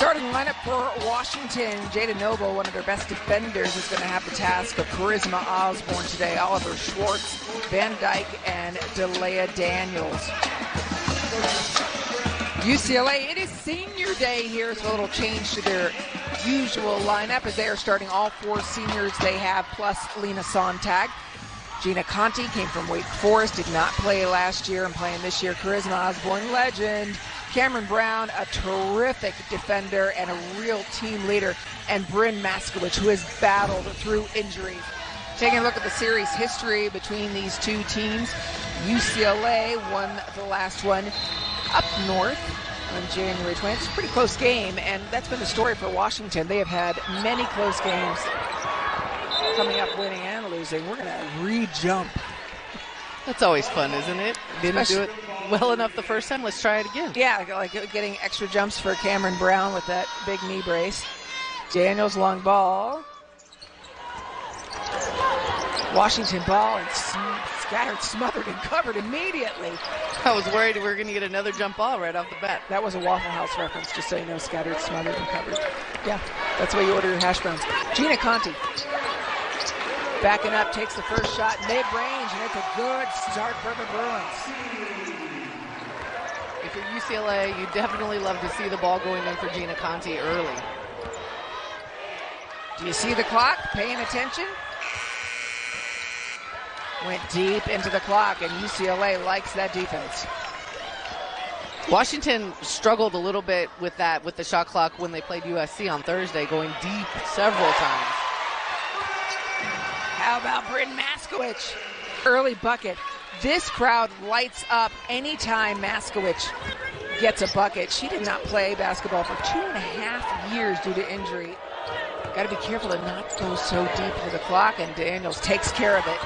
Starting lineup for Washington, Jada Noble, one of their best defenders, is going to have the task of Charisma Osborne today. Oliver Schwartz, Van Dyke, and Delia Daniels. UCLA, it is senior day here, so a little change to their usual lineup as they are starting all four seniors they have, plus Lena Sontag. Gina Conti came from Wake Forest, did not play last year and playing this year. Charisma Osborne, legend. Cameron Brown, a terrific defender and a real team leader. And Bryn Maskowicz, who has battled through injuries. Taking a look at the series history between these two teams, UCLA won the last one up north on January 20th. It's a pretty close game, and that's been the story for Washington. They have had many close games coming up, winning and losing. We're going to re-jump. That's always fun, isn't it? Didn't do it well enough the first time. Let's try it again. Yeah, like getting extra jumps for Cameron Brown with that big knee brace. Daniels, long ball. Washington ball and scattered, smothered, and covered immediately. I was worried we were going to get another jump ball right off the bat. That was a Waffle House reference, just so you know, scattered, smothered, and covered. Yeah, that's the way you order your hash browns. Gina Conti. Backing up, takes the first shot mid-range, and it's a good start for the Bruins. If you're UCLA, you definitely love to see the ball going in for Gina Conti early. Do you see the clock? Paying attention? Went deep into the clock, and UCLA likes that defense. Washington struggled a little bit with that, with the shot clock when they played USC on Thursday, going deep several times. How about Bryn Maskowicz? Early bucket. This crowd lights up anytime Maskowicz gets a bucket. She did not play basketball for 2.5 years due to injury. Got to be careful to not go so deep into the clock, and Daniels takes care of it.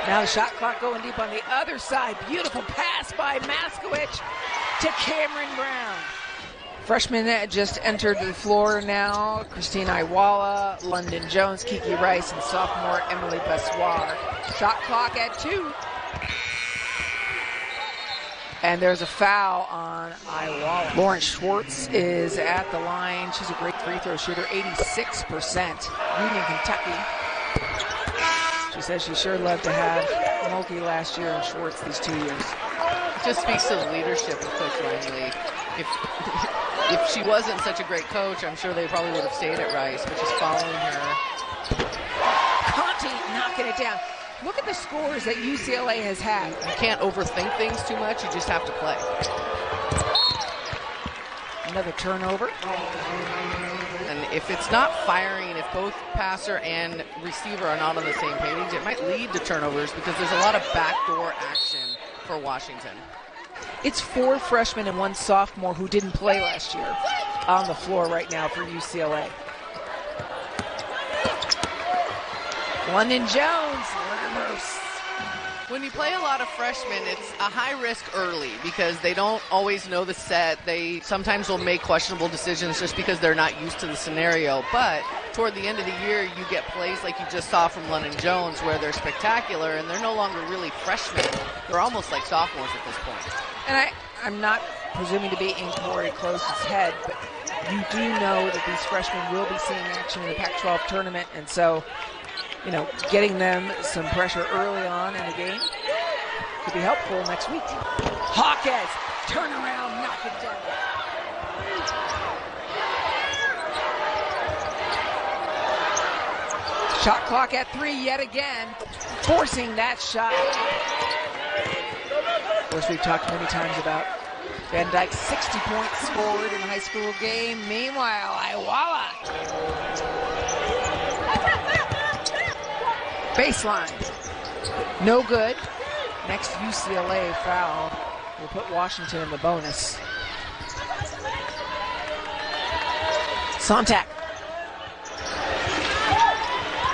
Now the shot clock going deep on the other side. Beautiful pass by Maskowicz to Cameron Brown. Freshmen just entered the floor now. Christine Iwala, Londynn Jones, Kiki Rice, and sophomore Emily Bessoir. Shot clock at 2. And there's a foul on Iwala. Lauren Schwartz is at the line. She's a great free throw shooter, 86%. Union, Kentucky. She says she sure loved to have Mulkey last year and Schwartz these 2 years. It just speaks to the leadership of Coach Riley. If she wasn't such a great coach, I'm sure they probably would have stayed at Rice, but just following her. Conti knocking it down. Look at the scores that UCLA has had. You can't overthink things too much. You just have to play. Another turnover. And if it's not firing, if both passer and receiver are not on the same page, it might lead to turnovers because there's a lot of backdoor action for Washington. It's 4 freshmen and 1 sophomore who didn't play last year on the floor right now for UCLA. Londynn Jones. When you play a lot of freshmen, it's a high risk early because they don't always know the set. They sometimes will make questionable decisions just because they're not used to the scenario. But toward the end of the year, you get plays like you just saw from Londynn Jones where they're spectacular and they're no longer really freshmen. They're almost like sophomores at this point. And I'm not presuming to be in Corey Close's head, but you do know that these freshmen will be seeing action in the Pac-12 tournament, and so, you know, getting them some pressure early on in the game could be helpful next week. Hawkes, turn around, knock it down. Shot clock at 3 yet again, forcing that shot. Of course, we've talked many times about Van Dyke's 60 points scored in a high school game. Meanwhile, Iwala. Baseline. No good. Next UCLA foul will put Washington in the bonus. Sontag.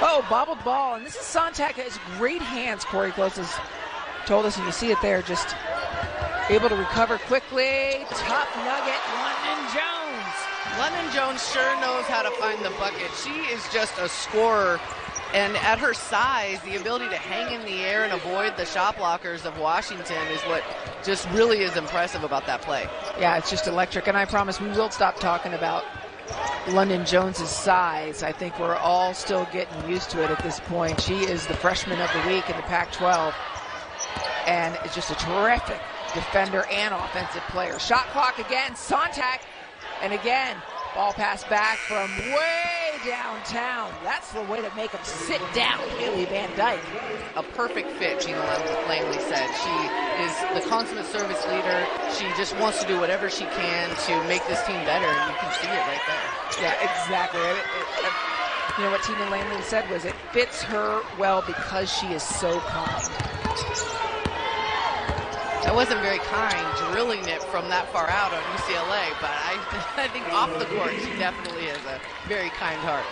Oh, bobbled ball. And this is Sontag. Has great hands, Corey Close has told us, and you see it there, just able to recover quickly. Tough nugget, Londynn Jones. Londynn Jones sure knows how to find the bucket. She is just a scorer And at her size, the ability to hang in the air and avoid the shot blockers of Washington is what just really is impressive about that play. Yeah, it's just electric. And I promise we will stop talking about Londynn Jones' size. I think we're all still getting used to it at this point. She is the freshman of the week in the Pac-12 and is just a terrific defender and offensive player. Shot clock again, Sontag, and again, ball pass back from way downtown. That's the way to make them sit down, Haley Van Dyke. A perfect fit, Gina Langley said. She is the consummate service leader. She just wants to do whatever she can to make this team better, and you can see it right there. Yeah, exactly. You know what Tina Langley said was it fits her well because she is so kind. That wasn't very kind, drilling it from that far out on UCLA, but I think off the court, she definitely has a very kind heart.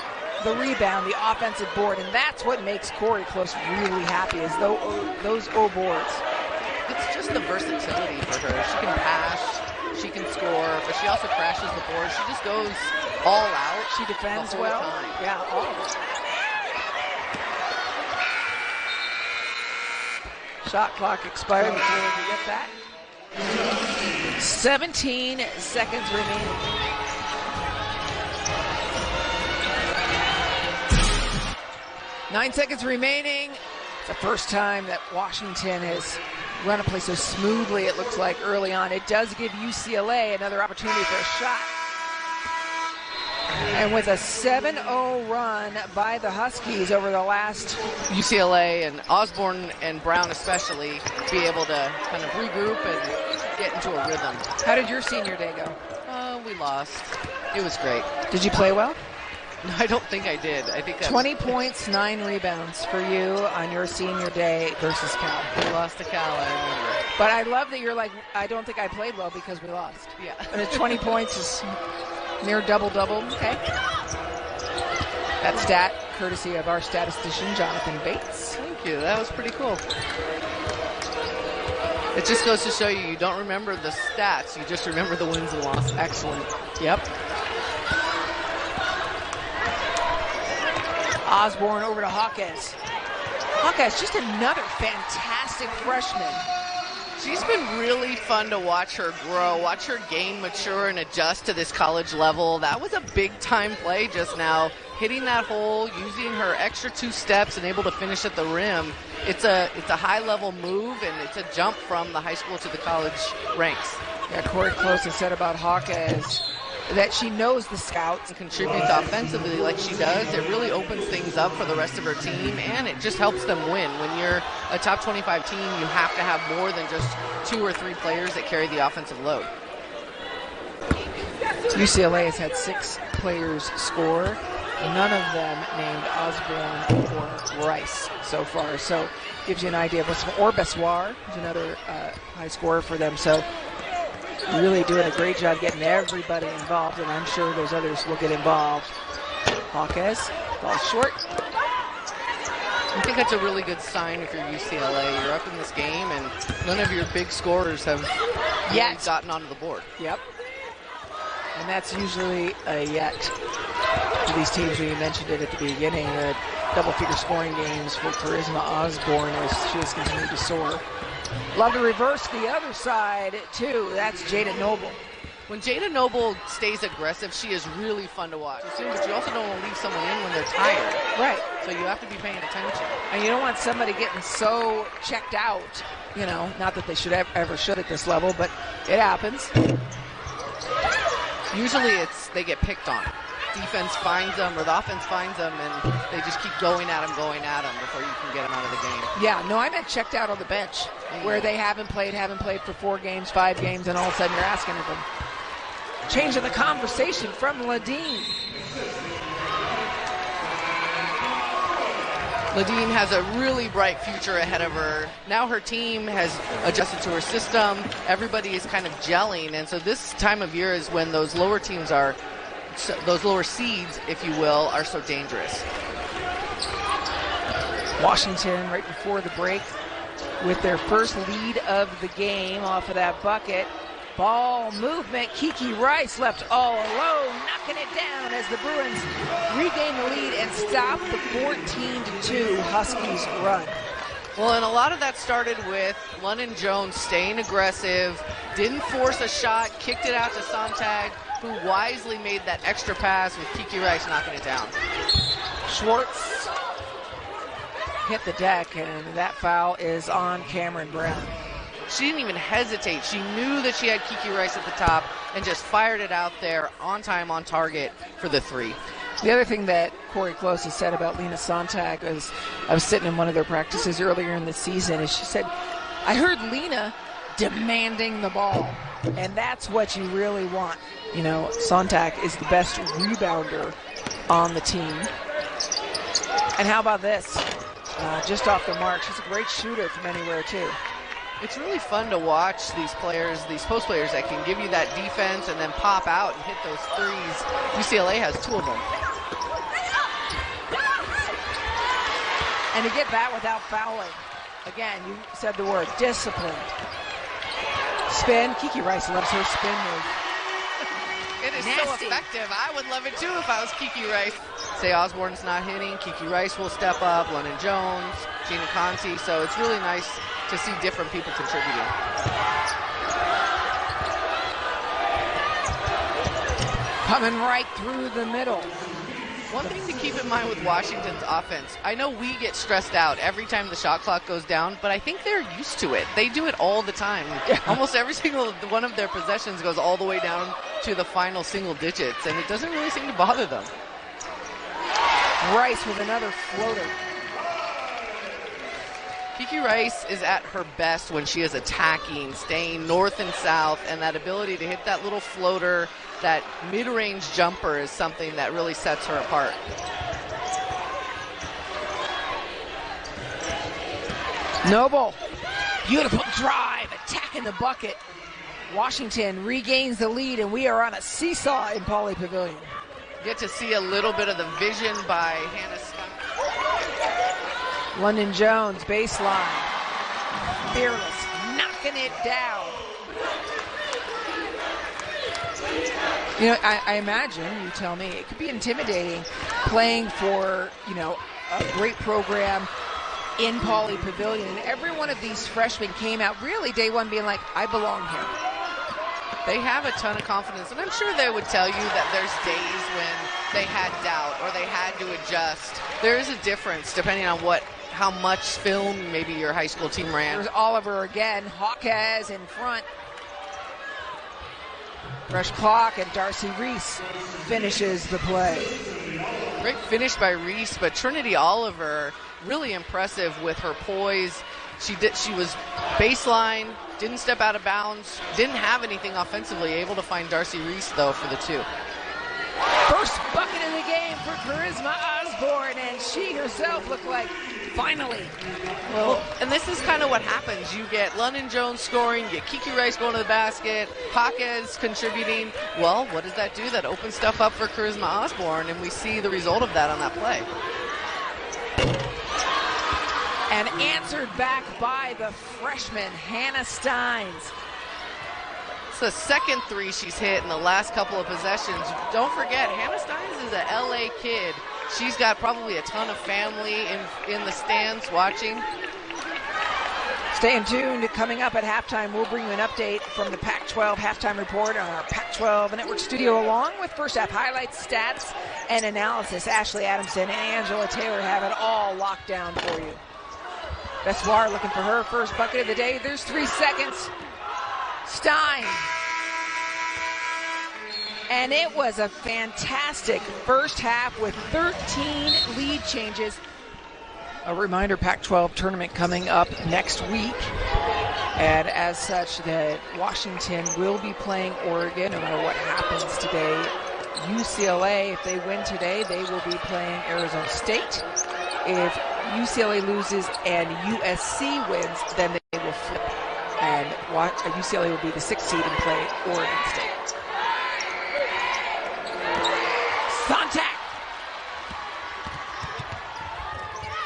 The rebound, the offensive board, and that's what makes Corey Close really happy, is those O boards. It's just the versatility for her. She can pass, she can score, but she also crashes the board. She just goes all out. She defends the whole well. time. Yeah, all of it. Shot clock expired before we get that. 17 seconds remaining. Nine seconds remaining. It's the first time that Washington has run a play so smoothly, it looks like, early on. It does give UCLA another opportunity for a shot. And with a 7-0 run by the Huskies over the last... UCLA and Osborne and Brown especially be able to kind of regroup and get into a rhythm. How did your senior day go? We lost. It was great. Did you play well? No, I don't think I did. I think that 20 points, 9 rebounds for you on your senior day versus Cal. We lost to Cal, I remember. But I love that you're like, I don't think I played well because we lost. Yeah. And the 20 points is near double-double. Okay. That stat, courtesy of our statistician, Jonathan Bates. Thank you. That was pretty cool. It just goes to show you don't remember the stats. You just remember the wins and losses. Excellent. Yep. Osborne over to Hawkes. Hawkes, just another fantastic freshman. She's been really fun to watch her grow, watch her gain, mature, and adjust to this college level. That was a big-time play just now. Hitting that hole, using her extra 2 steps, and able to finish at the rim. It's a high-level move, and it's a jump from the high school to the college ranks. Yeah, Corey Close has said about Hawkes that she knows the scouts. And contributes offensively like she does. It really opens things up for the rest of her team, and it just helps them win. When you're a top 25 team, you have to have more than just 2 or 3 players that carry the offensive load. UCLA has had 6 players score, none of them named Osborne or Rice so far. So gives you an idea of what's Bessoir is another high scorer for them. So really doing a great job getting everybody involved, and I'm sure those others will get involved. Hawkes falls short. I think that's a really good sign if you're UCLA. You're up in this game, and none of your big scorers have really gotten onto the board. Yep. And that's usually a yet for these teams. We mentioned it at the beginning. Double-figure scoring games for Charisma Osborne as she has continued to soar. Love to reverse the other side, too. That's Jada Noble. When Jada Noble stays aggressive, she is really fun to watch. But you also don't want to leave someone in when they're tired. Right. So you have to be paying attention. And you don't want somebody getting so checked out, you know, not that they should ever should at this level, but it happens. Usually they get picked on. Defense finds them, or the offense finds them, and they just keep going at them before you can get them out of the game. Yeah, no, I meant checked out on the bench, where they haven't played for 4 games, 5 games, and all of a sudden you're asking of them. Changing the conversation from Londynn. Londynn has a really bright future ahead of her. Now her team has adjusted to her system. Everybody is kind of gelling, and so this time of year is when those lower teams are, those lower seeds, if you will, are so dangerous. Washington right before the break with their first lead of the game off of that bucket. Ball movement. Kiki Rice left all alone, knocking it down as the Bruins regain the lead and stop the 14-2 Huskies run. Well, and a lot of that started with Londynn Jones staying aggressive, didn't force a shot, kicked it out to Sontag, who wisely made that extra pass with Kiki Rice knocking it down. Schwartz hit the deck, and that foul is on Cameron Brown. She didn't even hesitate. She knew that she had Kiki Rice at the top and just fired it out there on time, on target for the three. The other thing that Corey Close has said about Lena Sontag is, I was sitting in one of their practices earlier in the season, and she said, I heard Lena demanding the ball, and that's what you really want. You know, Sontag is the best rebounder on the team. And how about this? Just off the mark. She's a great shooter from anywhere, too. It's really fun to watch these players, these post players that can give you that defense and then pop out and hit those threes. UCLA has two of them. And to get that without fouling. Again, you said the word, disciplined. Spin. Kiki Rice loves her spin move. It is Nasty. so effective. I would love it too if I was Kiki Rice. Say Osborne's not hitting, Kiki Rice will step up, Londynn Jones, Gina Conti. So it's really nice to see different people contributing. Coming right through the middle. One thing to keep in mind with Washington's offense, I know we get stressed out every time the shot clock goes down, but I think they're used to it. They do it all the time. Yeah. Almost every single one of their possessions goes all the way down to the final single digits, and it doesn't really seem to bother them. Rice with another floater. Kiki Rice is at her best when she is attacking, staying north and south, and that ability to hit that little floater, that mid-range jumper is something that really sets her apart. Noble, beautiful drive, attacking the bucket. Washington regains the lead, and we are on a seesaw in Pauley Pavilion. Get to see a little bit of the vision by Hannah Scott. Londynn Jones, baseline. Fearless, knocking it down. You know, I imagine, you tell me, it could be intimidating playing for, you know, a great program in Pauley Pavilion. And every one of these freshmen came out really day one being like, I belong here. They have a ton of confidence, and I'm sure they would tell you that there's days when they had doubt or they had to adjust. There is a difference depending on how much film maybe your high school team ran. There's Oliver again, Hawkes in front. Fresh clock, and Darcy Reese finishes the play. Great finish by Reese, but Trinity Oliver really impressive with her poise. She was baseline, didn't step out of bounds, didn't have anything offensively, able to find Darcy Reese though for the two. First bucket in the game for Charisma Osborne, and she herself looked like, finally. Well, and this is kind of what happens. You get Londynn Jones scoring, you get Kiki Rice going to the basket, Hawkes contributing. Well, what does that do? That opens stuff up for Charisma Osborne, and we see the result of that on that play. And answered back by the freshman, Hannah Steins. It's the second three she's hit in the last couple of possessions. Don't forget, Hannah Steins is a LA kid. She's got probably a ton of family in the stands watching. Stay tuned. Coming up at halftime, we'll bring you an update from the Pac-12 halftime report on our Pac-12 network studio, along with first half highlights, stats, and analysis. Ashley Adamson and Angela Taylor have it all locked down for you. Bessoir looking for her first bucket of the day. There's 3 seconds. Stein. And it was a fantastic first half with 13 lead changes. A reminder, Pac-12 tournament coming up next week. And as such, that Washington will be playing Oregon no matter what happens today. UCLA, if they win today, they will be playing Arizona State. If UCLA loses and USC wins, then they will flip. And UCLA will be the 6th seed and play Oregon State. Sontag.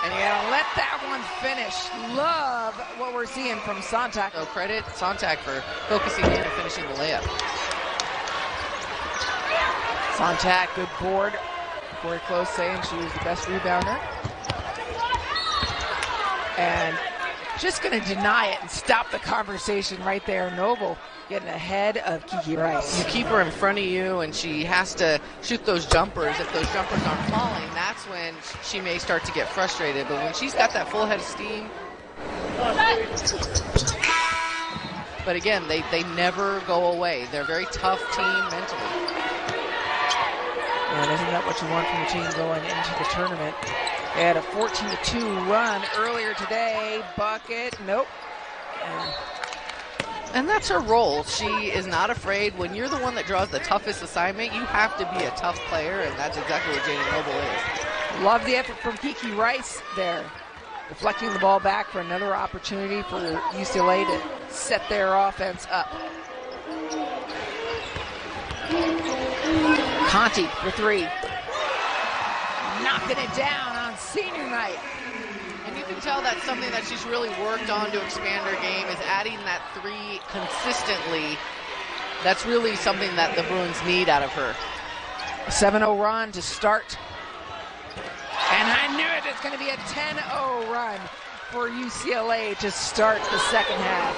And you gotta let that one finish. Love what we're seeing from Sontag. So credit Sontag for focusing in and finishing the layup. Sontag, good board. Very close, saying she was the best rebounder. And just going to deny it and stop the conversation right there. Noble getting ahead of Kiki Rice. You keep her in front of you, and she has to shoot those jumpers. If those jumpers aren't falling, that's when she may start to get frustrated. But when she's got that full head of steam. But again, they never go away. They're a very tough team mentally. And isn't that what you want from your team going into the tournament? They had a 14-2 run earlier today. Bucket, nope. And that's her role. She is not afraid. When you're the one that draws the toughest assignment, you have to be a tough player, and that's exactly what Jaden Noble is. Love the effort from Kiki Rice there. Deflecting the ball back for another opportunity for UCLA to set their offense up. Conti for three. Knocking it down on senior night. And you can tell that's something that she's really worked on to expand her game, is adding that three consistently. That's really something that the Bruins need out of her. A 7-0 run to start. And I knew it. It's going to be a 10-0 run for UCLA to start the second half.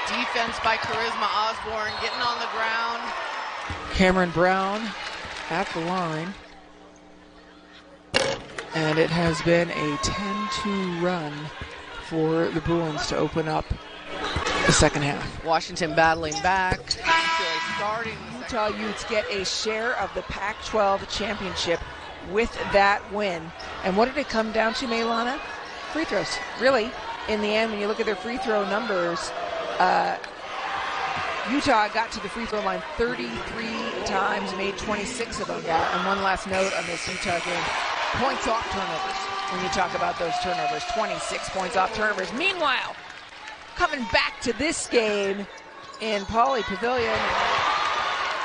Defense by Charisma Osborne, getting on the ground. Cameron Brown at the line. And it has been a 10-2 run for the Bruins to open up the second half. Washington battling back. Starting Utah Utes get a share of the Pac-12 championship with that win. And what did it come down to, Maylana? Free throws. Really, in the end, when you look at their free throw numbers, Utah got to the free throw line 33 times, made 26 of them. Yeah, and one last note on this Utah game. Points off turnovers. When you talk about those turnovers, 26 points off turnovers. Meanwhile, coming back to this game in Pauley Pavilion,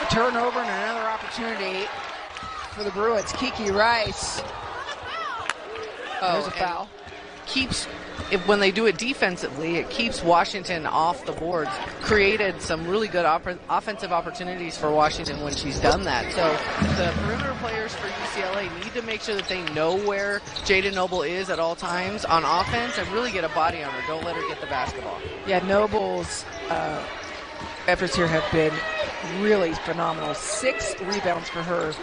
a turnover and another opportunity for the Bruins. Kiki Rice. There's a foul. When they do it defensively, it keeps Washington off the boards. Created some really good offensive opportunities for Washington when she's done that. So the perimeter players for UCLA need to make sure that they know where Jaden Noble is at all times on offense and really get a body on her. Don't let her get the basketball. Yeah, Noble's efforts here have been really phenomenal. 6 rebounds for her,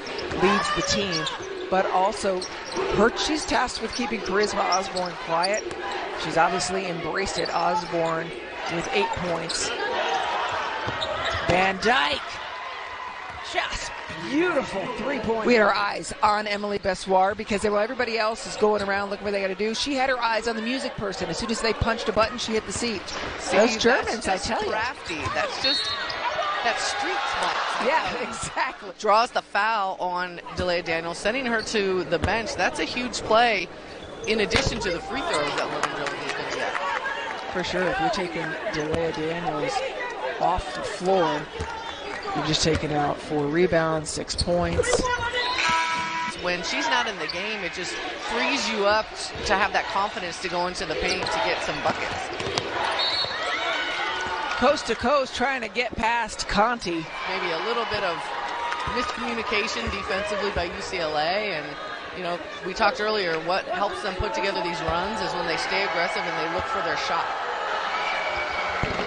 leads the team. But also, she's tasked with keeping Charisma Osborne quiet. She's obviously embraced it. Osborne with 8 points. Van Dyke, just beautiful 3-point. We had our eyes on Emily Bessoir because while everybody else is going around looking what they got to do, she had her eyes on the music person. As soon as they punched a button, she hit the seat. Those Germans, I tell you. Crafty. That's just that street smart. Yeah, exactly. Draws the foul on Delia Daniels, sending her to the bench. That's a huge play in addition to the free throws that Londynn Jones is going to get. For sure, if you're taking Delia Daniels off the floor, you're just taking out 4 rebounds, 6 points. When she's not in the game, it just frees you up to have that confidence to go into the paint to get some buckets. Coast to coast, trying to get past Conti. Maybe a little bit of miscommunication defensively by UCLA, and you know, we talked earlier, what helps them put together these runs is when they stay aggressive and they look for their shot.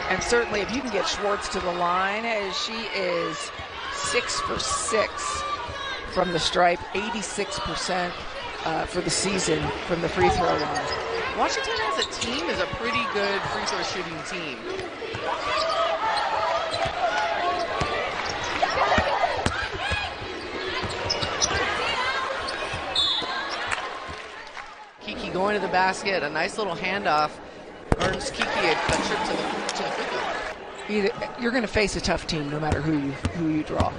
And certainly if you can get Schwartz to the line, as she is 6 for 6 from the stripe, 86% for the season from the free throw line. Washington as a team is a pretty good free throw shooting team. Kiki going to the basket, a nice little handoff, earns Kiki a trip to the free throw line. You're going to face a tough team no matter who you draw.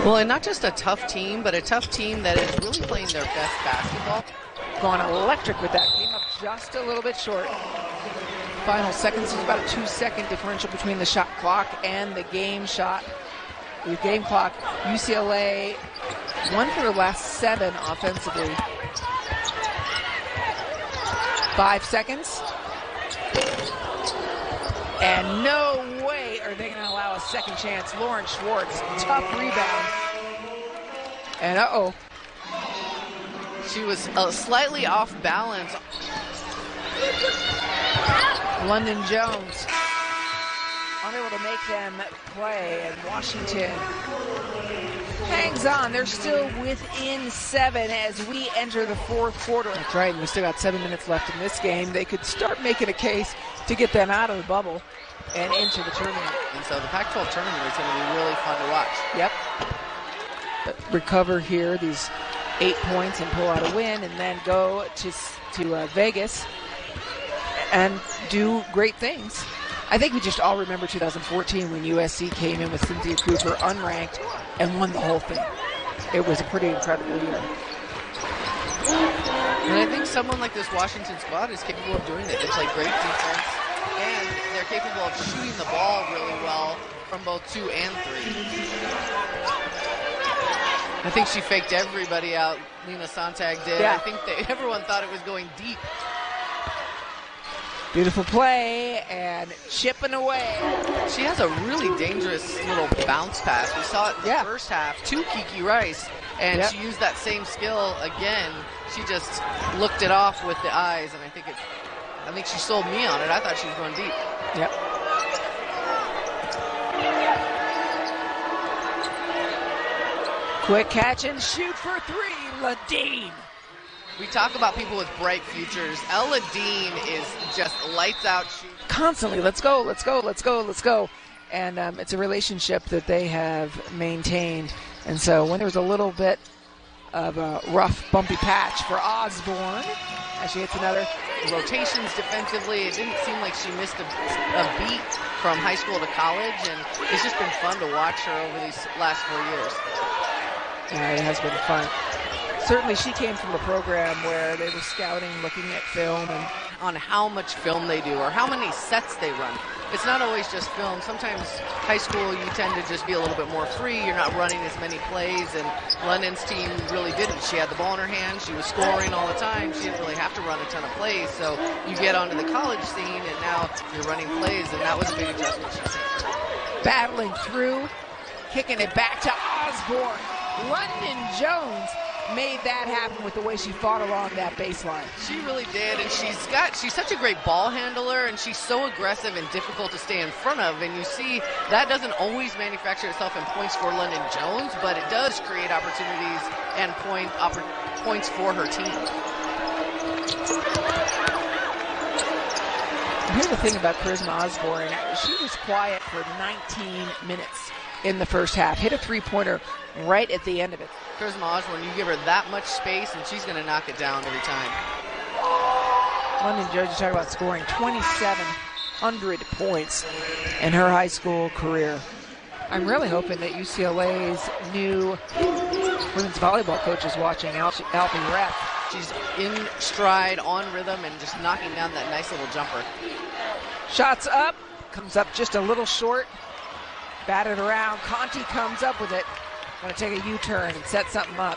Well, and not just a tough team, but a tough team that is really playing their best basketball. Gone electric with that. Came up just a little bit short. final seconds. There's about a 2-second differential between the shot clock and the game shot. The game clock, UCLA won for the last 7 offensively. 5 seconds. And no way are they going to allow a second chance. Lauren Schwartz, tough rebound. And uh-oh. She was slightly off balance. Londynn Jones unable to make them play, and Washington hangs on. They're still within 7 as we enter the 4th quarter. That's right, and we still got 7 minutes left in this game. They could start making a case to get them out of the bubble and into the tournament. And so the Pac-12 tournament is going to be really fun to watch. Yep. But recover here, these 8 points, and pull out a win, and then go to Vegas and do great things. I think we just all remember 2014 when USC came in with Cynthia Cooper unranked and won the whole thing. It was a pretty incredible year. And I think someone like this Washington squad is capable of doing it. They play great defense, and they're capable of shooting the ball really well from both 2 and 3. I think she faked everybody out. Lena Sontag did. Yeah. I think everyone thought it was going deep. Beautiful play and chipping away. She has a really dangerous little bounce pass. We saw it in the first half to Kiki Rice, and she used that same skill again. She just looked it off with the eyes, and I think she sold me on it. I thought she was going deep. Yep. Quick catch and shoot for 3, Londynn. We talk about people with bright futures. Londynn is just lights out shooting. Constantly, let's go, let's go, let's go, let's go. And it's a relationship that they have maintained. And so when there's a little bit of a rough, bumpy patch for Osborne, as she hits another. Rotations defensively, it didn't seem like she missed a beat from high school to college, and it's just been fun to watch her over these last 4 years. Yeah, it has been fun. Certainly she came from a program where they were scouting, looking at film, and on how much film they do or how many sets they run. It's not always just film. Sometimes high school you tend to just be a little bit more free. You're not running as many plays, and Londyn's team really didn't. She had the ball in her hand. She was scoring all the time. She didn't really have to run a ton of plays. So you get onto the college scene, and now you're running plays, and that was a big adjustment, she said. Battling through, kicking it back to Osborne. Londynn Jones made that happen with the way she fought along that baseline. She really did, and she's such a great ball handler, and she's so aggressive and difficult to stay in front of, and you see that doesn't always manufacture itself in points for Londynn Jones, but it does create opportunities and points for her team. Here's the thing about Charisma Osborne. She was quiet for 19 minutes in the first half. Hit a three-pointer right at the end of it. Charisma Osborne, you give her that much space, and she's going to knock it down every time. Londynn Jones, you talk about scoring 2,700 points in her high school career. I'm really hoping that UCLA's new women's volleyball coach is watching Alfie Rep. She's in stride, on rhythm, and just knocking down that nice little jumper. Shots up, comes up just a little short. Batted around, Conti comes up with it. Going to take a U-turn and set something up.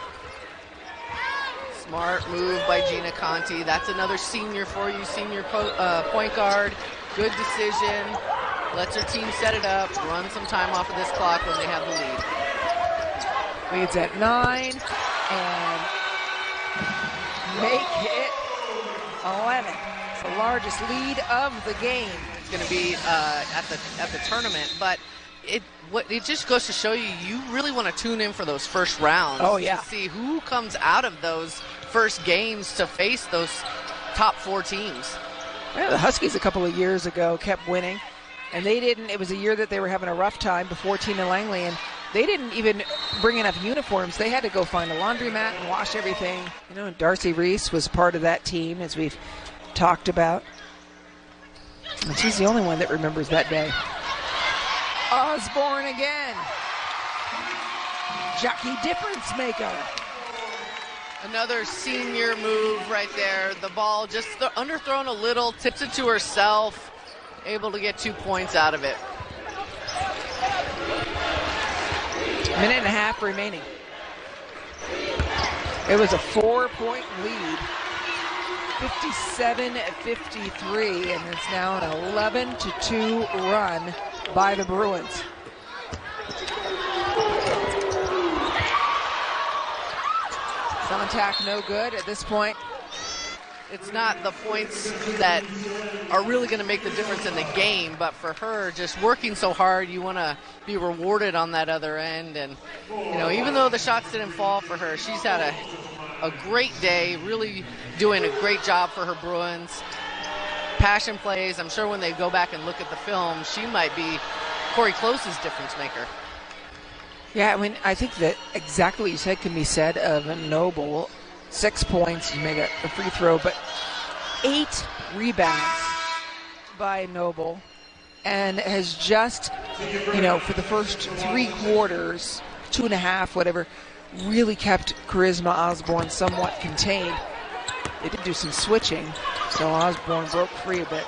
Smart move by Gina Conti. That's another senior for you, senior point guard. Good decision. Lets her team set it up, run some time off of this clock when they have the lead. Leads at 9, and make it 11. It's the largest lead of the game. It's going to be at the tournament, but it just goes to show you really want to tune in for those first rounds. Oh, yeah. To see who comes out of those first games to face those top 4 teams. Yeah, the Huskies a couple of years ago kept winning, and they didn't. It was a year that they were having a rough time before Tina Langley, and they didn't even bring enough uniforms. They had to go find a laundromat and wash everything. You know, Darcy Reese was part of that team, as we've talked about. And she's the only one that remembers that day. Osborne again. Jockey difference maker. Another senior move right there. The ball just underthrown a little, tips it to herself. able to get 2 points out of it. Minute and a half remaining. It was a 4-point lead, 57-53, and it's now an 11-2 run by the Bruins. Contact no good at this point. It's not the points that are really going to make the difference in the game, but for her, just working so hard, you want to be rewarded on that other end. And, you know, even though the shots didn't fall for her, she's had a great day, really doing a great job for her Bruins. Passion plays. I'm sure when they go back and look at the film, she might be Corey Close's difference maker. Yeah, I mean, I think that exactly what you said can be said of Noble. 6 points, you made a free throw, but 8 rebounds by Noble, and has just, you know, for the first 3 quarters, 2.5, whatever, really kept Charisma Osborne somewhat contained. They did do some switching, so Osborne broke free a bit.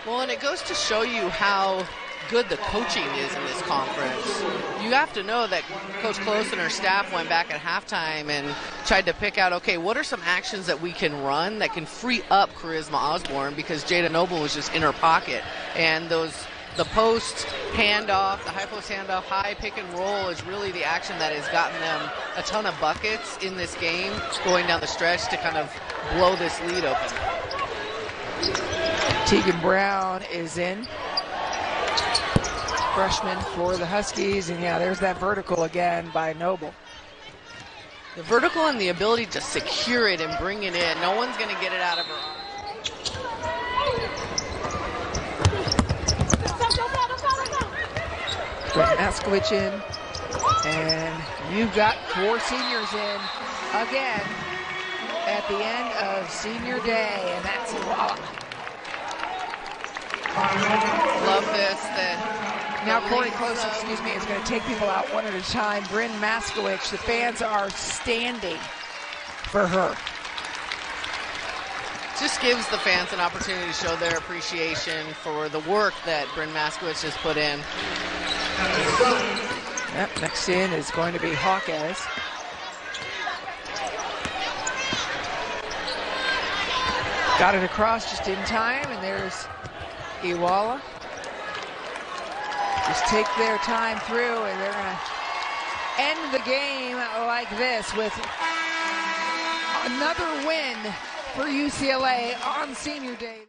Well, and it goes to show you how good the coaching is in this conference. You have to know that Coach Close and her staff went back at halftime and tried to pick out, okay, what are some actions that we can run that can free up Charisma Osborne, because Jada Noble was just in her pocket. And the post handoff, the high post handoff, high pick and roll is really the action that has gotten them a ton of buckets in this game going down the stretch to kind of blow this lead open. Tegan Brown is in. Freshman for the Huskies, and yeah, there's that vertical again by Noble. The vertical and the ability to secure it and bring it in. No one's going to get it out of her arms. Brent Maskowitz in, and you've got 4 seniors in again at the end of senior day, and that's voila. Love this. Now Corey Close, is going to take people out one at a time. Bryn Maskowitz, the fans are standing for her. Just gives the fans an opportunity to show their appreciation for the work that Bryn Maskowitz has put in. Yep, next in is going to be Hawkes. Got it across just in time, and there's Iwala. Just take their time through, and they're going to end the game like this with another win for UCLA on senior day.